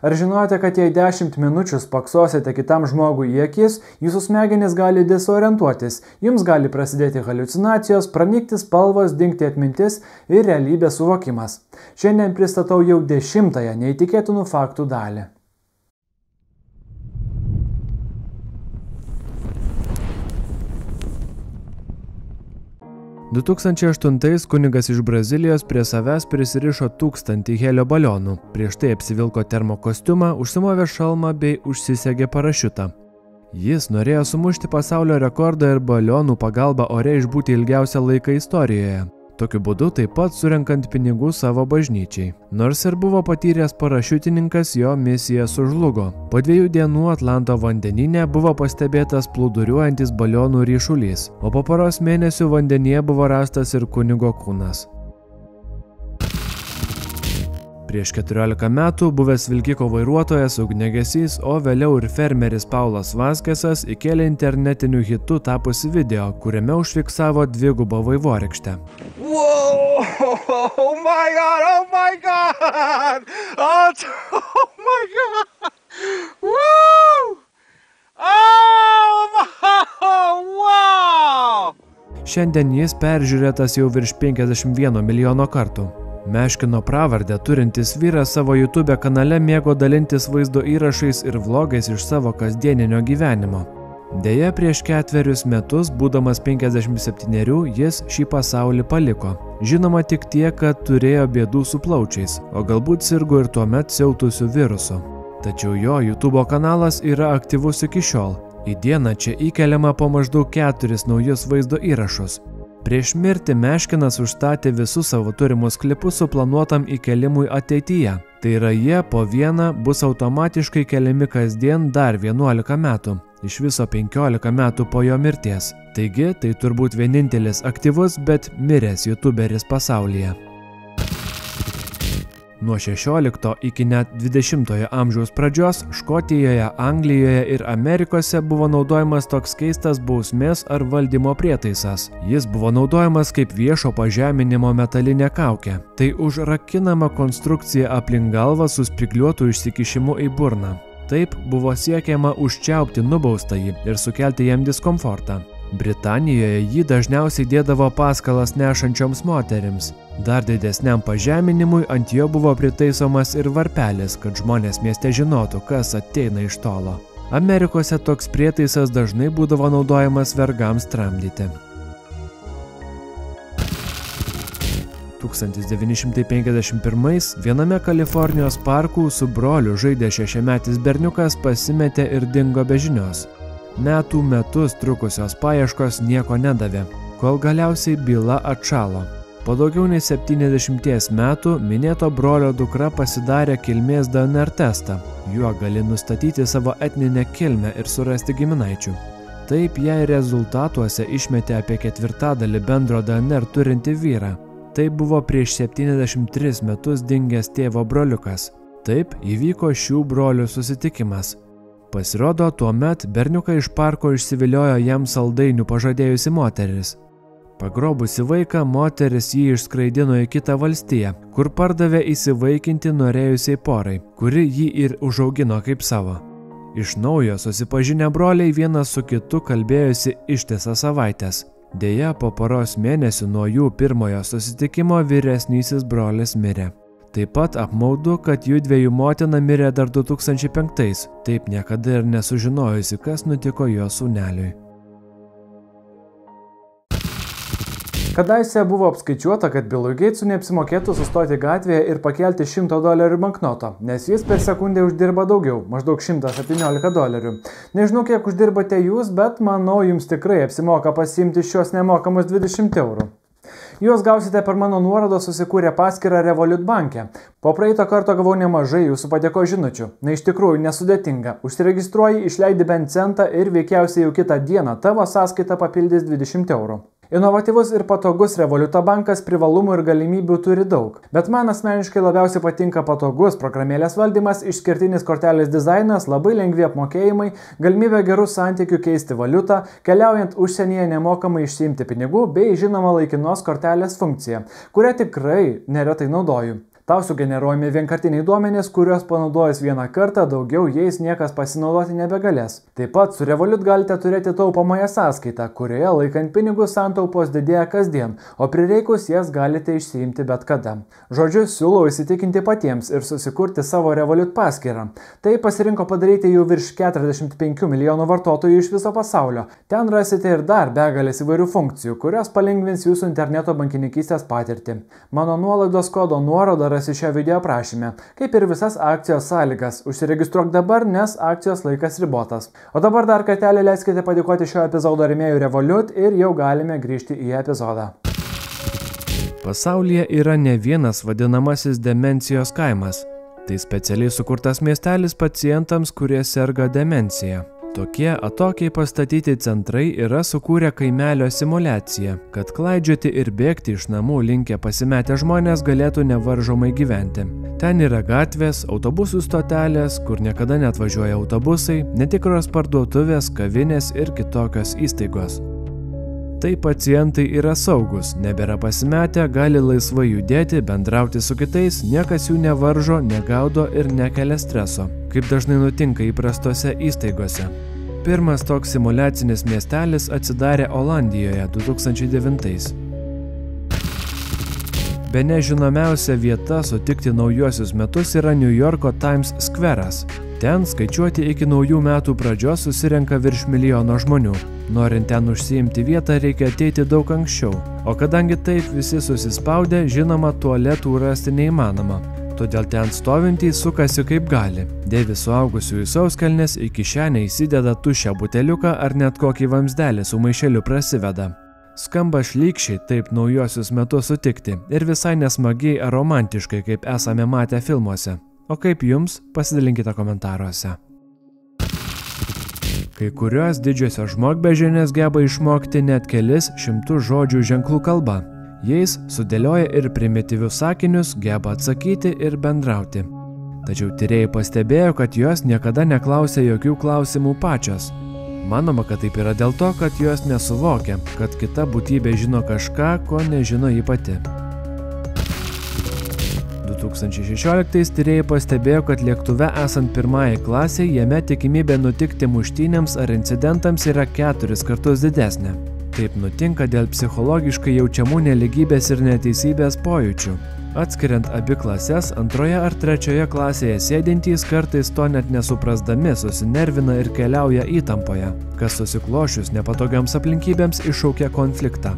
Ar žinote, kad jei 10 minučių spaksosite kitam žmogui į akis, jūsų smegenys gali desorientuotis, jums gali prasidėti haliucinacijos, pranykti spalvos, dingti atmintis ir realybės suvokimas. Šiandien pristatau jau 10-ąją neįtikėtinų faktų dalį. – 2008 kunigas iš Brazilijos prie savęs prisirišo 1000 helio balionų, prieš tai apsivilko termokostiumą, užsimovė šalmą bei užsisegė parašiutą. Jis norėjo sumušti pasaulio rekordą ir balionų pagalba ore išbūti ilgiausią laiką istorijoje. Tokiu būdu taip pat surenkant pinigų savo bažnyčiai. Nors ir buvo patyręs parašiutininkas, jo misija sužlugo. Po 2 dienų Atlanto vandenyne buvo pastebėtas plūduriuojantis balionų ryšulys, o po poros mėnesių vandenyje buvo rastas ir kunigo kūnas. Prieš 14 metų buvęs vilkiko vairuotojas, ugniagesys, o vėliau ir fermeris Paulas Vaskesas įkėlė internetiniu hitu tapusi video, kuriame užfiksavo dvigubą vaivorykštę. Whoa! Oh my god! Oh my god! Oh my god! Woo! Oh wow! Šiandien jis peržiūrėtas jau virš 51 milijono kartų. Meškino pravardę turintis vyras savo YouTube kanale mėgo dalintis vaizdo įrašais ir vlogais iš savo kasdieninio gyvenimo. Deja, prieš 4 metus, būdamas 57, jis šį pasaulį paliko. Žinoma tik tiek, kad turėjo bėdų su plaučiais, o galbūt sirgo ir tuomet siautusių virusų. Tačiau jo YouTube kanalas yra aktyvus iki šiol. Į dieną čia įkeliama po maždaug 4 naujus vaizdo įrašus. Prieš mirtį Meškinas užstatė visus savo turimus klipus suplanuotam įkelimui ateityje. Tai yra jie po vieną bus automatiškai keliami kasdien dar 11 metų. Iš viso 15 metų po jo mirties. Taigi, tai turbūt vienintelis aktyvus, bet miręs YouTuberis pasaulyje. Nuo 16 iki net 20 amžiaus pradžios Škotijoje, Anglijoje ir Amerikose buvo naudojamas toks keistas bausmės ar valdymo prietaisas. Jis buvo naudojamas kaip viešo pažeminimo metalinė kaukė. Tai užrakinama konstrukcija aplink galvą su spygliuotu išsikišimu į burną. Taip buvo siekiama užčiaupti nubaustąjį ir sukelti jam diskomfortą. Britanijoje jį dažniausiai dėdavo paskalas nešančioms moterims. Dar didesniam pažeminimui ant jo buvo pritaisomas ir varpelis, kad žmonės mieste žinotų, kas ateina iš tolo. Amerikose toks prietaisas dažnai būdavo naudojamas vergams tramdyti. 1951 viename Kalifornijos parkų su broliu žaidė 6-metis berniukas pasimetė ir dingo be žinios. Metų metus trukusios paieškos nieko nedavė, kol galiausiai byla atšalo. Po daugiau nei 70 metų minėto brolio dukra pasidarė kilmės DNR testą. Juo gali nustatyti savo etninę kilmę ir surasti giminaičių. Taip jai rezultatuose išmetė apie 1/4 bendro DNR turinti vyrą. Tai buvo prieš 73 metus dingęs tėvo broliukas. Taip įvyko šių brolių susitikimas. Pasirodo, tuomet berniuką iš parko išsiviliojo jam saldainių pažadėjusi moteris. Pagrobusi vaiką, moteris jį išskraidino į kitą valstiją, kur pardavė įsivaikinti norėjusiai porai, kuri jį ir užaugino kaip savo. Iš naujo susipažinę broliai vienas su kitu kalbėjosi ištisas savaitės. Deja, po poros mėnesių nuo jų pirmojo susitikimo vyresnysis brolis mirė. Taip pat apmaudu, kad jų dviejų motina mirė dar 2005, taip niekada ir nesužinojusi, kas nutiko jo sūneliui. Kadaise buvo apskaičiuota, kad Billui Gatesui neapsimokėtų sustoti gatvėje ir pakelti $100 banknoto, nes jis per sekundę uždirba daugiau, maždaug $117. Nežinau, kiek uždirbate jūs, bet manau, jums tikrai apsimoka pasiimti šios nemokamos 20 eurų. Juos gausite per mano nuorodą susikūrę paskyrą Revolut banke. Po praeito karto gavau nemažai jūsų padėko žinučių. Na iš tikrųjų nesudėtinga. Užsiregistruoji, išleidi bent centą ir veikiausiai jau kitą dieną tavo sąskaita papildys 20 eurų. Inovatyvus ir patogus Revoluto bankas privalumų ir galimybių turi daug. Bet man asmeniškai labiausiai patinka patogus programėlės valdymas, išskirtinis kortelės dizainas, labai lengvi apmokėjimai, galimybė gerų santykių keisti valiutą, keliaujant užsienyje nemokamai išsiimti pinigų bei žinoma laikinos kortelės funkcija, kurią tikrai neretai naudoju. Tau sugeneruojami vienkartiniai duomenys, kuriuos panaudojus vieną kartą, daugiau jais niekas pasinaudoti nebegalės. Taip pat su Revolut galite turėti taupomąją sąskaitą, kurioje laikant pinigus santaupos didėja kasdien, o prireikus jas galite išsiimti bet kada. Žodžiu, siūlau įsitikinti patiems ir susikurti savo Revolut paskyrą. Tai pasirinko padaryti jau virš 45 milijonų vartotojų iš viso pasaulio. Ten rasite ir dar begalės įvairių funkcijų, kurios palengvins jūsų interneto bankininkystės patirtį. Mano nuolaidos kodo nuorodą rasi šio video aprašyme, kaip ir visas akcijos sąlygas. Užsiregistruok dabar, nes akcijos laikas ribotas. O dabar dar kartelį leiskite padėkoti šio epizodo rėmėjų Revolut ir jau galime grįžti į epizodą. Pasaulyje yra ne vienas vadinamasis demencijos kaimas. Tai specialiai sukurtas miestelis pacientams, kurie serga demencija. Tokie atokiai pastatyti centrai yra sukūrę kaimelio simuliaciją, kad klaidžioti ir bėgti iš namų linkę pasimetę žmonės galėtų nevaržomai gyventi. Ten yra gatvės, autobusų stotelės, kur niekada neatvažiuoja autobusai, netikros parduotuvės, kavinės ir kitokios įstaigos. Tai pacientai yra saugus, nebėra pasimetę, gali laisvai judėti, bendrauti su kitais, niekas jų nevaržo, negaudo ir nekelia streso, kaip dažnai nutinka įprastose įstaigose. Pirmas toks simuliacinis miestelis atsidarė Olandijoje 2009. Bene žinomiausia vieta sutikti naujuosius metus yra New Yorko Times Square'as. Ten skaičiuoti iki naujų metų pradžios susirenka virš milijono žmonių. Norint ten užsiimti vietą, reikia ateiti daug anksčiau. O kadangi taip visi susispaudę, žinoma, tualetų rasti neįmanoma. Todėl ten stovintys sukasi kaip gali. Dėvi suaugusiųjų sauskelnes, į kišenę įsideda tuščią buteliuką ar net kokį vamsdelį su maišeliu prasiveda. Skamba šlykščiai taip naujuosius metus sutikti ir visai nesmagiai ar romantiškai, kaip esame matę filmuose. O kaip jums? Pasidalinkite komentaruose. Kai kurios didžiosios žmogbeždžionės geba išmokti net kelis šimtus žodžių ženklų kalba. Jais sudėlioja ir primityvius sakinius, geba atsakyti ir bendrauti. Tačiau tyrėjai pastebėjo, kad jos niekada neklausė jokių klausimų pačios. Manoma, kad taip yra dėl to, kad jos nesuvokia, kad kita būtybė žino kažką, ko nežino ji pati. 2016 tyrėjai pastebėjo, kad lėktuve esant pirmajai klasiai, jame tikimybė nutikti muštynėms ar incidentams yra 4 kartus didesnė. Taip nutinka dėl psichologiškai jaučiamų neligybės ir neteisybės pojūčių. Atskiriant abi klases, antroje ar trečioje klasėje sėdintys kartais to net nesuprasdami susinervina ir keliauja įtampoje, kas susiklošius nepatogiams aplinkybėms iššaukia konfliktą.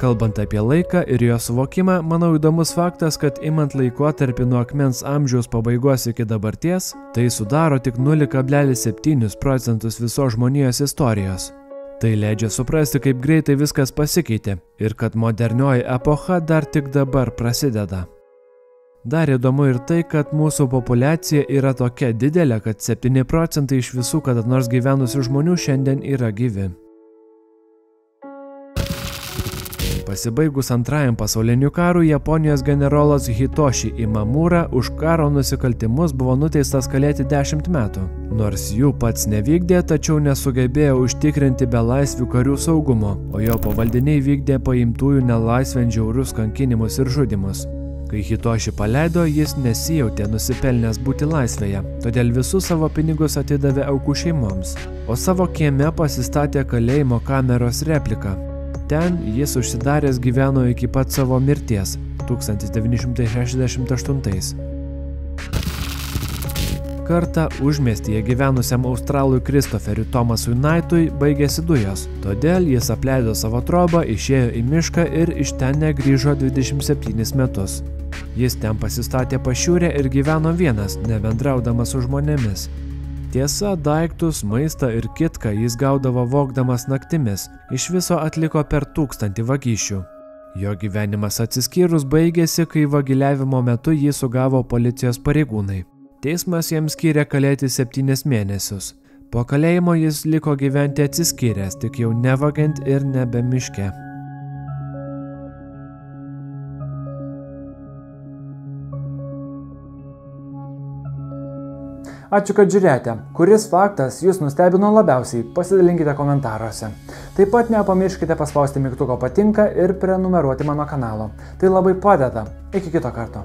Kalbant apie laiką ir jo suvokimą, manau įdomus faktas, kad imant laikotarpį nuo akmens amžiaus pabaigos iki dabarties, tai sudaro tik 0,7% visos žmonijos istorijos. Tai leidžia suprasti, kaip greitai viskas pasikeitė ir kad modernioji epocha dar tik dabar prasideda. Dar įdomu ir tai, kad mūsų populiacija yra tokia didelė, kad 7% iš visų kada nors gyvenusių žmonių šiandien yra gyvi. Pasibaigus Antrajam pasauliniu karui, Japonijos generolas Hitoshi Imamura už karo nusikaltimus buvo nuteistas kalėti 10 metų. Nors jų pats nevykdė, tačiau nesugebėjo užtikrinti belaisvių karių saugumo, o jo pavaldiniai vykdė paimtųjų nelaisvėn žiaurius kankinimus ir žudymus. Kai Hitoshi paleido, jis nesijautė nusipelnęs būti laisvėje, todėl visus savo pinigus atidavė aukų šeimoms, o savo kieme pasistatė kalėjimo kameros repliką. Ten jis užsidaręs gyveno iki pat savo mirties 1968. Kartą užmiestyje gyvenusiam australui Kristoferiui Thomasui Knightui baigėsi dujos, todėl jis apleido savo trobą, išėjo į mišką ir iš ten negrįžo 27 metus. Jis ten pasistatė pašiūrę ir gyveno vienas, nebendraudamas su žmonėmis. Tiesa, daiktus, maistą ir kitką jis gaudavo vogdamas naktimis, iš viso atliko per 1000 vagysčių. Jo gyvenimas atsiskyrus baigėsi, kai vagiliavimo metu jį sugavo policijos pareigūnai. Teismas jam skyrė kalėti 7 mėnesius. Po kalėjimo jis liko gyventi atsiskyręs, tik jau nevagiant ir nebe miške. Ačiū, kad žiūrėjote. Kuris faktas jūs nustebino labiausiai? Pasidalinkite komentaruose. Taip pat nepamirškite paspausti mygtuko patinka ir prenumeruoti mano kanalo. Tai labai padeda. Iki kito karto.